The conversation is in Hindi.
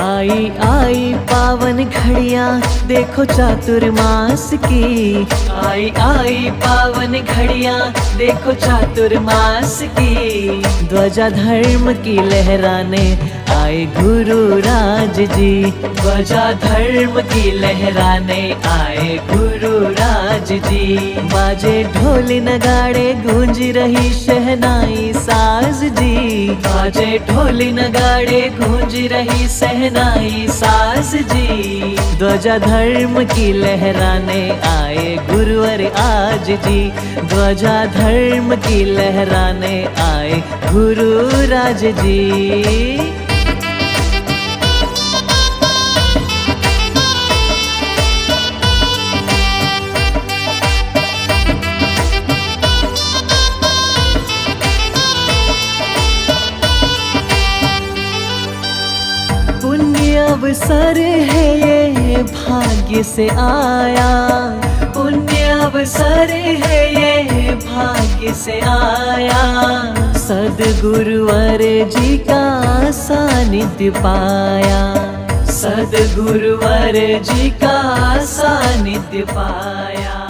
आई आई पावन घड़ियाँ देखो चातुर्मास की। आई आई पावन घड़ियाँ देखो चातुर्मास की। ध्वजा धर्म की लहराने आए गुरु राज जी। ध्वजा धर्म की लहराने आए गुरु राज जी। बाजे ढोल नगाड़े गूंज रही शहनाई साज जी। बाजे ढोल नगाड़े गूंज रही शहनाई साज जी। ध्वजा धर्म की लहराने आए गुरुवर आज जी। ध्वजा धर्म की लहराने आए गुरु राज जी। पुण्य अवसर है ये भाग्य से आया। पुण्य अवसर है ये भाग्य से आया। सद्गुरुवर जी का सानिध्य पाया। सद्गुरुवर जी का सानिध्य पाया।